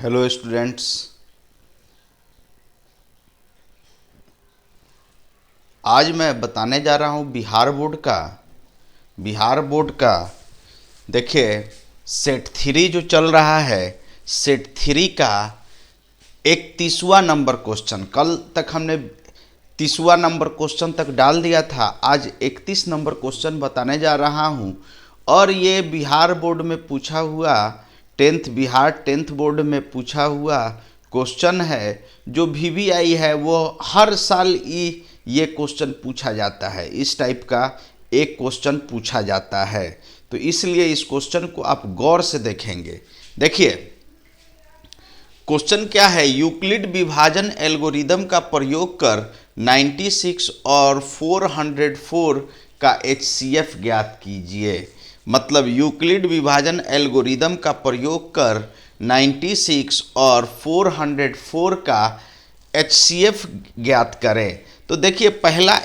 Hello students. आज मैं बताने जा रहा हूँ बिहार बोर्ड का देखिए सेट थ्री जो चल रहा है, सेट थ्री का 31वां नंबर क्वेश्चन। कल तक हमने 30वां नंबर क्वेश्चन तक डाल दिया था। आज 31 नंबर क्वेश्चन बताने जा रहा हूँ और ये बिहार बोर्ड में पूछा हुआ टेंथ बोर्ड में पूछा हुआ क्वेश्चन है। जो वीवीआई है वो हर साल ये क्वेश्चन पूछा जाता है। इस टाइप का एक क्वेश्चन पूछा जाता है, तो इसलिए इस क्वेश्चन को आप गौर से देखेंगे। देखिए क्वेश्चन क्या है, यूक्लिड विभाजन एल्गोरिदम का प्रयोग कर 96 और 404 का एचसीएफ ज्ञात कीजिए। मतलब यूक्लिड विभाजन एल्गोरिदम का प्रयोग कर 96 और 404 का एचसीएफ ज्ञात करें। तो देखिए पहला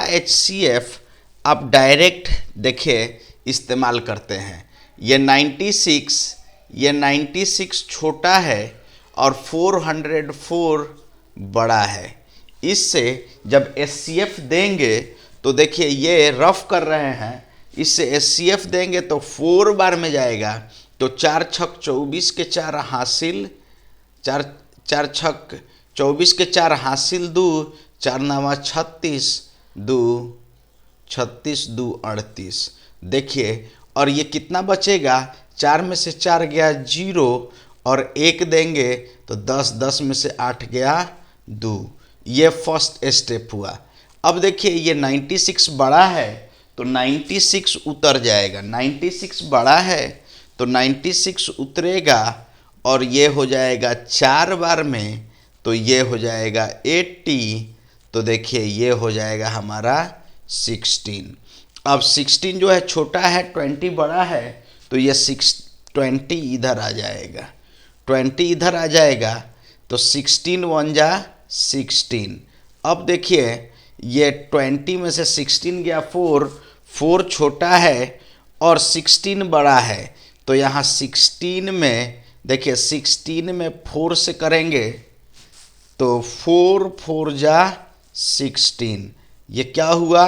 एचसीएफ आप डायरेक्ट देखिए इस्तेमाल करते हैं। ये 96 छोटा है और 404 बड़ा है। इससे जब एचसीएफ देंगे तो देखिए ये रफ कर रहे हैं, इससे एचसीएफ देंगे तो 4 बार में जाएगा। तो 4 छक 24 के 4 हासिल, 4 छक 24 के 4 हासिल 2, 4 नवा 36, 2 36 2 38। देखिए और ये कितना बचेगा, 4 में से 4 गया 0 और 1 देंगे तो 10, 10 में से 8 गया 2। ये फर्स्ट स्टेप हुआ। अब देखिए ये 96 बड़ा है तो 96 उतर जाएगा। 96 बड़ा है तो 96 उतरेगा और ये हो जाएगा 4 बार में, तो ये हो जाएगा 80। तो देखिए ये हो जाएगा हमारा 16। अब 16 जो है छोटा है, 20 बड़ा है, तो ये 20 इधर आ जाएगा, 20 इधर आ जाएगा तो 16 1 जा 16। अब देखिए ये 20 में से 16 गया 4 छोटा है और 16 बड़ा है, तो यहाँ 16 में देखिए 16 में 4 से करेंगे तो 4 4 जा 16। ये क्या हुआ,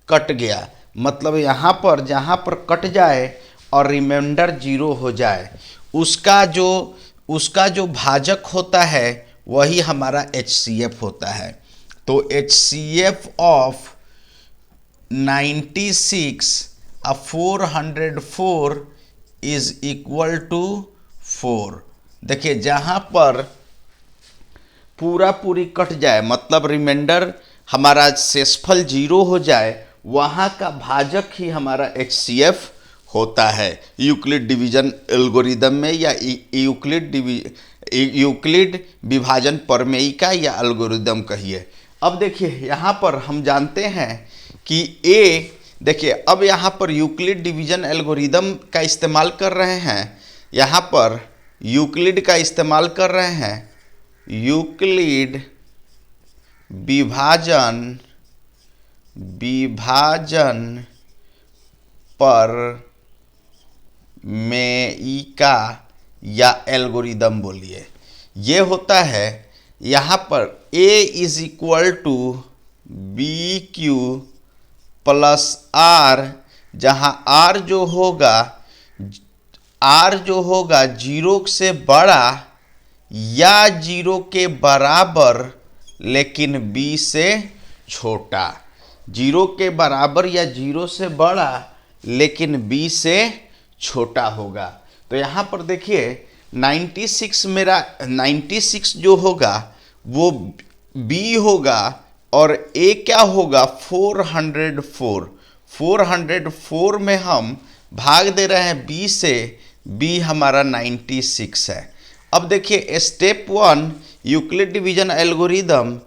कट गया। मतलब यहाँ पर जहाँ पर कट जाए और रिमाइंडर 0 हो जाए, उसका जो भाजक होता है वही हमारा एचसीएफ होता है। तो एचसीएफ ऑफ 96 और 404 इज इक्वल टू 4। देखिए जहाँ पर पूरी कट जाए, मतलब रिमाइंडर हमारा शेषफल 0 हो जाए, वहाँ का भाजक ही हमारा एचसीएफ होता है यूक्लिड डिवीजन एल्गोरिदम में, या यूक्लिड विभाजन प्रमेय का या एल्गोरिदम कहिए। अब देखिए यहाँ पर हम जानते हैं कि देखिए अब यहाँ पर यूक्लिड डिवीजन एल्गोरिदम का इस्तेमाल कर रहे हैं। यहाँ पर यूक्लिड का इस्तेमाल कर रहे हैं, यूक्लिड विभाजन प्रमेयिका या एल्गोरिदम बोलिए। ये होता है यहाँ पर A is equal to B Q plus R, जहाँ R जो होगा 0 से बड़ा या 0 के बराबर लेकिन B से छोटा। 0 के बराबर या 0 से बड़ा लेकिन B से छोटा होगा। तो यहाँ पर देखिए 96 जो होगा वो B होगा और A क्या होगा 404 में हम भाग दे रहे हैं B से, B हमारा 96 है। अब देखिए step 1 Euclid division algorithm,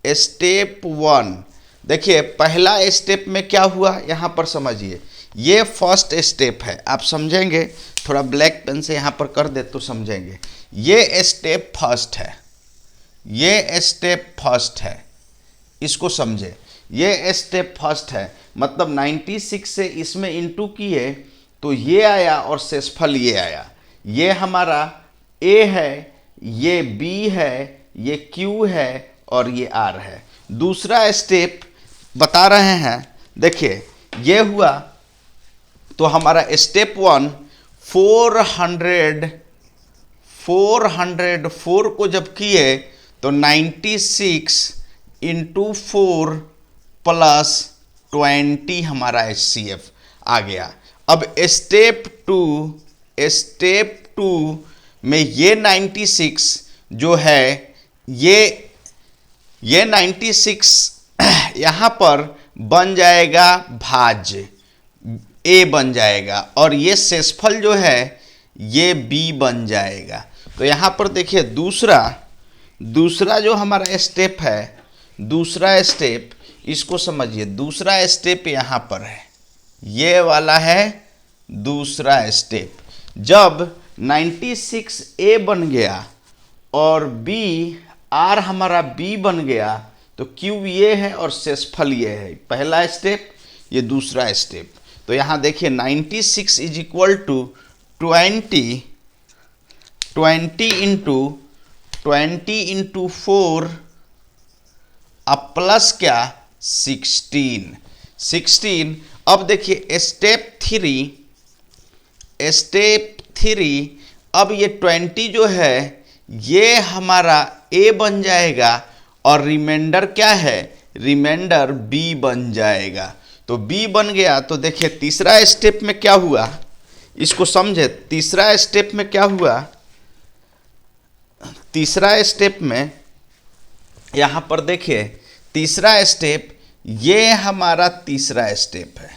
step 1 देखिए पहला स्टेप में क्या हुआ यहाँ पर समझिए। ये फर्स्ट स्टेप है, आप समझेंगे, थोड़ा ब्लैक पेन से यहाँ पर कर दे तो समझेंगे। ये स्टेप फर्स्ट है, इसको समझे। ये स्टेप फर्स्ट है, मतलब 96 से इसमें इंटू किए तो ये आया और शेषफल ये आया। ये हमारा ए है, ये बी है, ये क्यू है और ये आर है। दूसरा स्टेप बता रहे हैं, देखिए ये हुआ तो हमारा स्टेप 1 404 को जब किए तो 96 इंटू 4 प्लस 20 हमारा HCF आ गया। अब स्टेप टू में ये 96 जो है ये 96 यहाँ पर बन जाएगा भाज्य, ए बन जाएगा और ये शेषफल जो है ये बी बन जाएगा। तो यहाँ पर देखिए दूसरा जो हमारा स्टेप है, दूसरा स्टेप इसको समझिए, दूसरा स्टेप यहाँ पर है, ये वाला है दूसरा स्टेप। जब 96 ए बन गया और बी आर हमारा बी बन गया तो क्यू ये है और शेषफल ये है, पहला स्टेप, ये दूसरा स्टेप। तो यहाँ देखिए 96 इज इक्वल टू 20 इंटू 4 अब प्लस क्या 16। अब देखिए स्टेप थ्री, अब ये 20 जो है ये हमारा ए बन जाएगा और रिमाइंडर क्या है, रिमाइंडर बी बन जाएगा। तो बी बन गया तो देखिए तीसरा स्टेप में क्या हुआ, इसको समझे। तीसरा स्टेप में क्या हुआ, तीसरा स्टेप में यहाँ पर देखिए तीसरा स्टेप, ये हमारा तीसरा स्टेप है।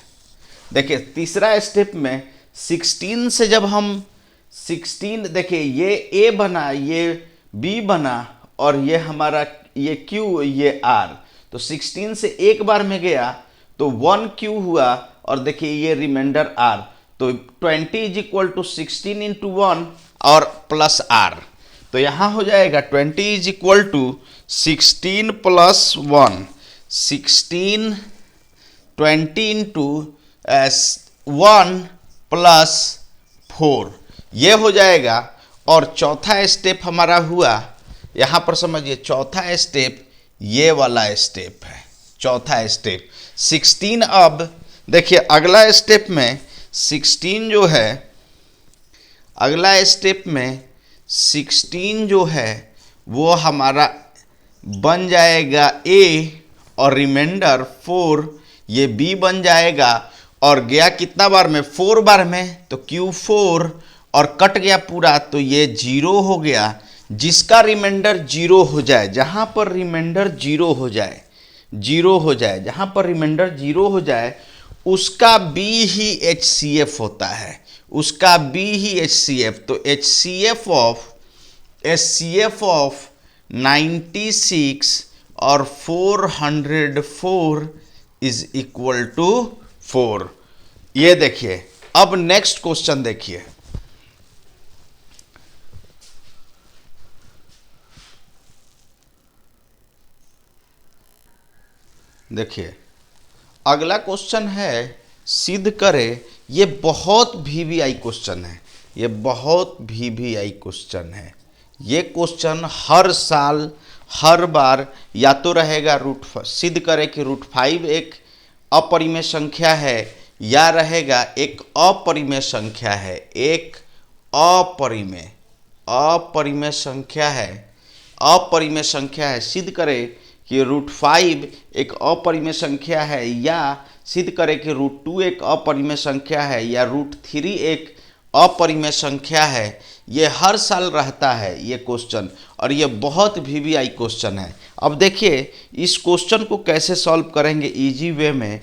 देखिए तीसरा स्टेप में 16 से जब हम 16 देखिए ये ए बना, ये बी बना और ये हमारा ये क्यू, ये आर। तो 16 से एक बार में गया तो 1 क्यू हुआ और देखिए ये रिमाइंडर आर। तो 20 इज इक्वल टू 16 इंटू 1 और प्लस आर। तो यहाँ हो जाएगा 20 is equal to 16 plus 1, 16 20 into 1 plus 4 ये हो जाएगा। और चौथा स्टेप हमारा हुआ, यहाँ पर समझिए चौथा स्टेप ये वाला स्टेप है, चौथा स्टेप 16। अब देखिए अगला स्टेप में 16 जो है, अगला स्टेप में 16 जो है वो हमारा बन जाएगा ए और रिमाइंडर 4 ये बी बन जाएगा। और गया कितना बार में, 4 बार में, तो Q4 और कट गया पूरा तो ये 0 हो गया। जिसका रिमाइंडर 0 हो जाए, जहाँ पर रिमाइंडर 0 हो जाए, जहाँ पर रिमाइंडर 0 हो जाए उसका बी ही HCF होता है, उसका बी ही HCF। तो HCF ऑफ 96 और 404 इज इक्वल टू 4। ये देखिए अब नेक्स्ट क्वेश्चन देखिए, देखिए अगला क्वेश्चन है सिद्ध करे। ये बहुत VVI क्वेश्चन है, ये बहुत VVI क्वेश्चन है। ये क्वेश्चन हर साल हर बार या तो रहेगा सिद्ध करे कि √5 एक अपरिमेय संख्या है या रहेगा एक अपरिमेय संख्या है, एक अपरिमेय संख्या है, अपरिमेय संख्या है। सिद्ध करे कि √5 एक अपरिमेय संख्या है या सिद्ध करे कि √2 एक अपरिमेय संख्या है या √3 एक अपरिमेय संख्या है। ये हर साल रहता है ये क्वेश्चन और ये बहुत VVI क्वेश्चन है। अब देखिए इस क्वेश्चन को कैसे सॉल्व करेंगे इजी वे में।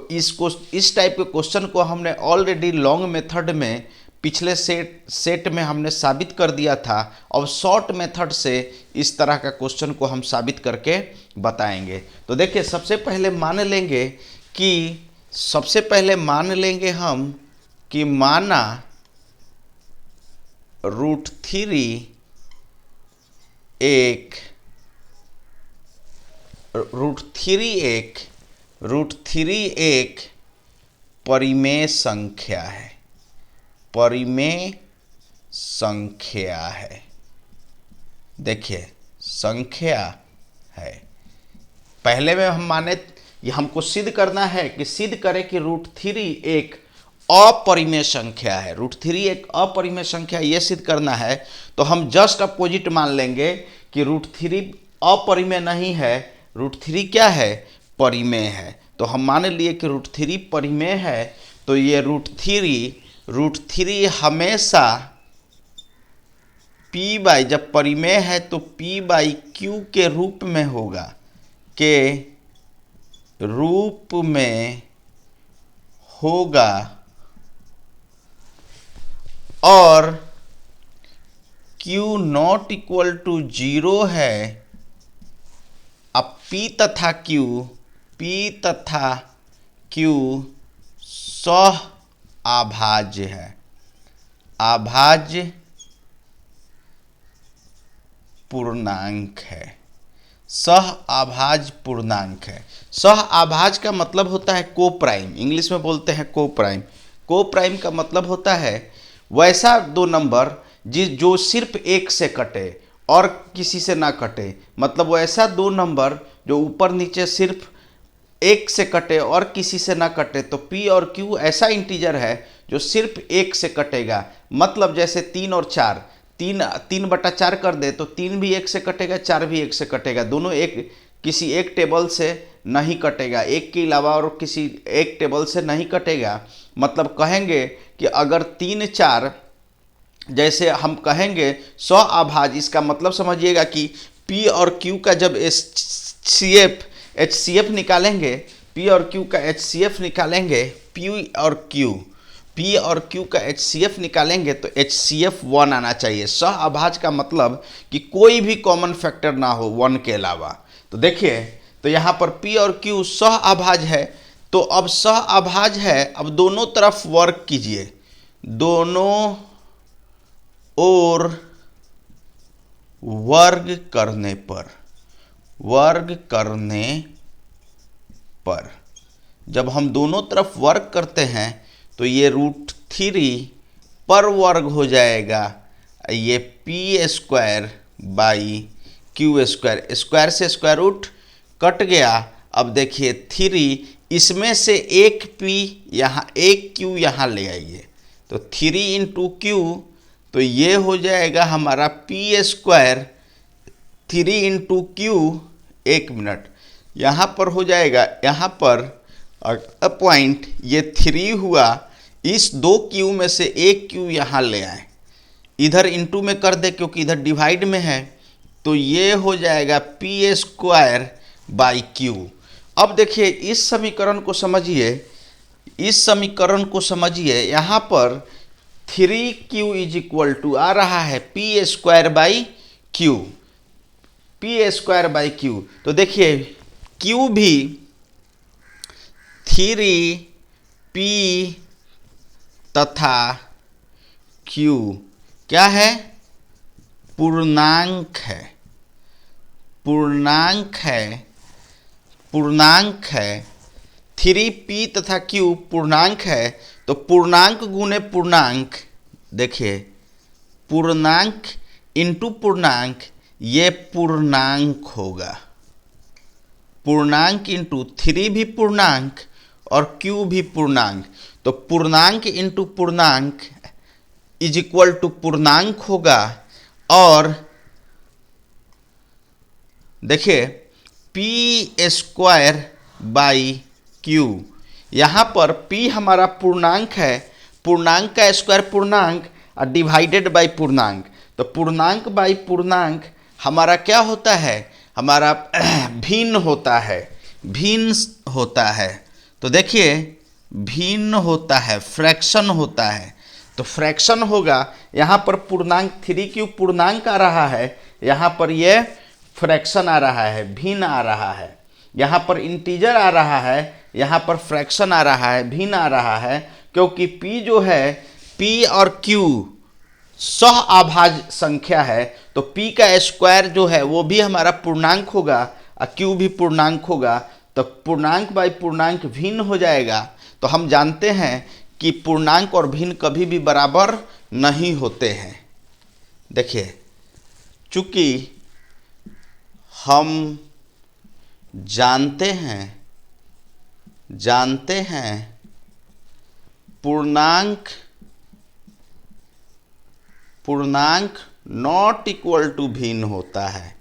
इस टाइप के क्वेश्चन को हमने ऑलरेडी लॉन्ग मेथड में पिछले सेट में हमने साबित कर दिया था। अब शॉर्ट मेथड से इस तरह का क्वेश्चन को हम साबित करके बताएंगे। तो देखिए सबसे पहले मान लेंगे हम कि माना √3 एक परिमेय संख्या है। परिमेय संख्या है। देखिए संख्या है। पहले में हम माने, ये हमको सिद्ध करना है कि सिद्ध करें कि √3 एक अपरिमेय संख्या है। √3 एक अपरिमेय संख्या, ये सिद्ध करना है तो हम जस्ट अपोजिट मान लेंगे कि √3 अपरिमेय नहीं है, √3 क्या है, परिमेय है। तो हम मान लिए कि √3 परिमेय है, तो ये √3 हमेशा p/, जब परिमेय है तो p/q के रूप में होगा, के रूप में होगा, और q नॉट इक्वल टू 0 है। अब p तथा q सह अभाज्य है, अभाज्य पूर्णांक है, सह अभाज्य पूर्णांक है। सह अभाज्य का मतलब होता है को प्राइम, इंग्लिश में बोलते हैं को प्राइम। को प्राइम का मतलब होता है वैसा दो नंबर जो सिर्फ एक से कटे और किसी से ना कटे, मतलब वैसा दो नंबर जो ऊपर नीचे सिर्फ एक से कटे और किसी से ना कटे। तो p और q ऐसा इंटीजर है जो सिर्फ एक से कटेगा, मतलब जैसे 3 और 4, 3/4 कर दे तो 3 भी एक से कटेगा, 4 भी एक से कटेगा, दोनों एक किसी एक टेबल से नहीं कटेगा, एक के अलावा और किसी एक टेबल से नहीं कटेगा। मतलब कहेंगे कि अगर 3, 4, जैसे हम कहेंगे सह अभाज्य, इसका मतलब समझिएगा कि p और q का जब HCF निकालेंगे, p और q का HCF निकालेंगे, p और q का HCF निकालेंगे तो HCF 1 आना चाहिए। सह अभाज्य का मतलब कि कोई भी कॉमन फैक्टर ना हो 1 के अलावा। तो देखिए, तो यहाँ पर p और q सह अभाज्य है, तो अब सह अभाज्य है, अब दोनों तरफ वर्ग कीजिए, दोनों ओर वर्ग करने पर जब हम दोनों तरफ वर्ग करते हैं तो ये √3 पर वर्ग हो जाएगा, ये p² / q², स्क्वायर से स्क्वायर रूट कट गया। अब देखिए 3, इसमें से एक p यहाँ, एक q यहाँ ले आइए, तो 3 × q, तो ये हो जाएगा हमारा p², 3 × q, 1 मिनट यहाँ पर हो जाएगा, यहाँ पर पॉइंट ये 3 हुआ, इस 2 q में से एक q यहाँ ले आए, इधर इंटू में कर दे क्योंकि इधर डिवाइड में है, तो ये हो जाएगा p² / q। अब देखिए इस समीकरण को समझिए, यहाँ पर 3q = आ रहा है p² / q। तो देखिए q भी 3p तथा q क्या है, पूर्णांक है। 3p तथा q पूर्णांक है, तो पूर्णांक गुने पूर्णांक, देखिए पूर्णांक इंटू पूर्णांक, ये पूर्णांक होगा, पूर्णांक इंटू 3 भी पूर्णांक और q भी पूर्णांक, तो पूर्णांक इंटू पूर्णांक = पूर्णांक होगा। और देखिए p² / q, यहाँ पर p हमारा पूर्णांक है, पूर्णांक का स्क्वायर पूर्णांक और डिवाइडेड बाय पूर्णांक, तो पूर्णांक बाय पूर्णांक हमारा क्या होता है, हमारा भिन्न होता है। तो देखिए भिन्न होता है, फ्रैक्शन होता है, तो फ्रैक्शन होगा। यहाँ पर पूर्णांक 3q पूर्णांक आ रहा है, यहाँ पर ये फ्रैक्शन आ रहा है, भिन्न आ रहा है। यहाँ पर इंटीजर आ रहा है, यहाँ पर फ्रैक्शन आ रहा है, भिन्न आ रहा है, क्योंकि p जो है, p और q सह अभाज्य संख्या है, तो p का स्क्वायर जो है वो भी हमारा पूर्णांक होगा और q भी पूर्णांक होगा, तो पूर्णांक बाय पूर्णांक भिन्न हो जाएगा। तो हम जानते हैं कि पूर्णांक और भिन्न कभी भी बराबर नहीं होते हैं। देखिए, चूंकि हम जानते हैं पूर्णांक नॉट इक्वल टू भिन्न होता है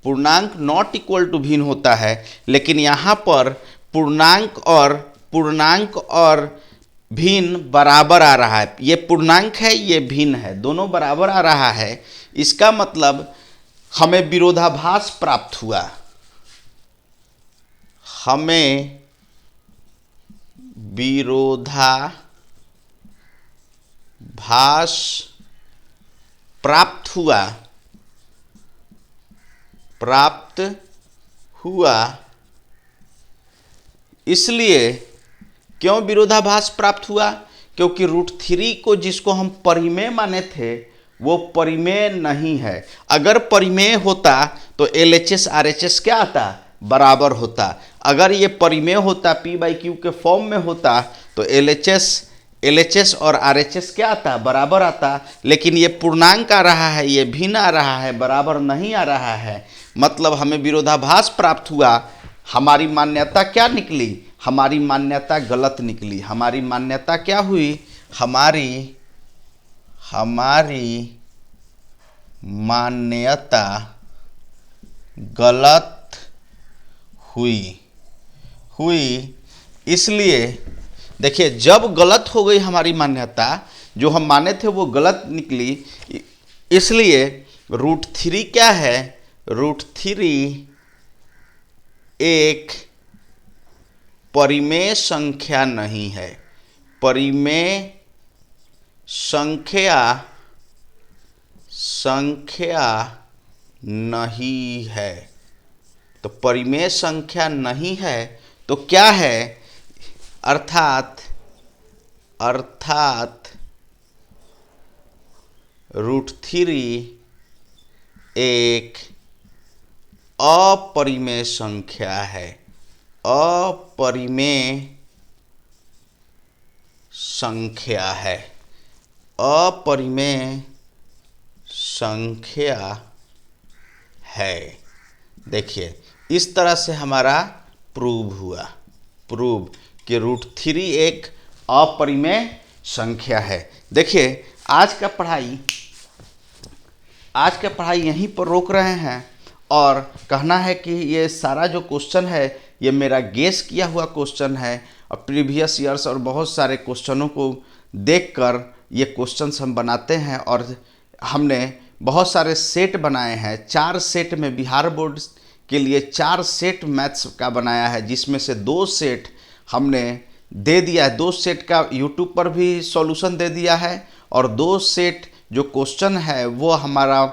पूर्णांक नॉट इक्वल टू भिन्न होता है, लेकिन यहाँ पर पूर्णांक और भिन्न बराबर आ रहा है। ये पूर्णांक है, ये भिन्न है, दोनों बराबर आ रहा है। इसका मतलब हमें विरोधाभास प्राप्त हुआ। हमें विरोधाभास प्राप्त हुआ। इसलिए क्यों विरोधाभास प्राप्त हुआ? क्योंकि √3 को जिसको हम परिमेय माने थे वो परिमेय नहीं है। अगर परिमेय होता तो LHS RHS क्या आता? बराबर होता। अगर ये परिमेय होता, P/Q के फॉर्म में होता, तो LHS और RHS क्या आता? बराबर आता। लेकिन ये पूर्णांक आ रहा है, ये भिन्न आ रहा है, बराबर नहीं आ रहा है। मतलब हमें विरोधाभास प्राप्त हुआ। हमारी मान्यता क्या निकली? हमारी मान्यता गलत निकली। हमारी मान्यता क्या हुई? हमारी मान्यता गलत हुई। इसलिए देखिए, जब गलत हो गई हमारी मान्यता, जो हम माने थे वो गलत निकली, इसलिए √3 क्या है? √3 एक परिमेय संख्या नहीं है। परिमेय संख्या नहीं है। तो परिमेय संख्या नहीं है तो क्या है? अर्थात √3 एक अपरिमेय संख्या है। अपरिमेय संख्या है। देखिए, इस तरह से हमारा प्रूव हुआ कि √3 एक अपरिमेय संख्या है। देखिए, आज का पढ़ाई यहीं पर रोक रहे हैं और कहना है कि ये सारा जो क्वेश्चन है ये मेरा गेस किया हुआ क्वेश्चन है और प्रीवियस ईयर्स और बहुत सारे क्वेश्चनों को देखकर ये क्वेश्चंस हम बनाते हैं। और हमने बहुत सारे सेट बनाए हैं। 4 सेट में बिहार बोर्ड के लिए 4 सेट मैथ्स का बनाया है, जिसमें से 2 सेट हमने दे दिया है। 2 सेट का यूट्यूब पर भी सॉल्यूशन दे दिया है और 2 सेट जो क्वेश्चन है वो हमारा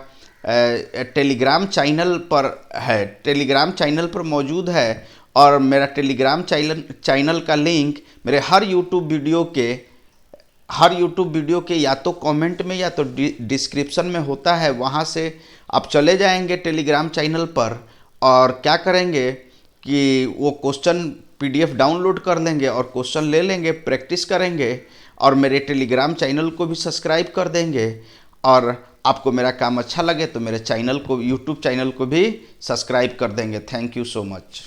टेलीग्राम चैनल पर है, टेलीग्राम चैनल पर मौजूद है। और मेरा टेलीग्राम चैनल का लिंक मेरे हर यूट्यूब वीडियो के या तो कमेंट में या तो डिस्क्रिप्शन में होता है। वहाँ से आप चले जाएंगे टेलीग्राम चैनल पर और क्या करेंगे कि वो क्वेश्चन PDF डाउनलोड कर लेंगे और क्वेश्चन ले लेंगे, प्रैक्टिस करेंगे और मेरे टेलीग्राम चैनल को भी सब्सक्राइब कर देंगे। और आपको मेरा काम अच्छा लगे तो मेरे चैनल को, यूट्यूब चैनल को भी सब्सक्राइब कर देंगे। Thank you so much.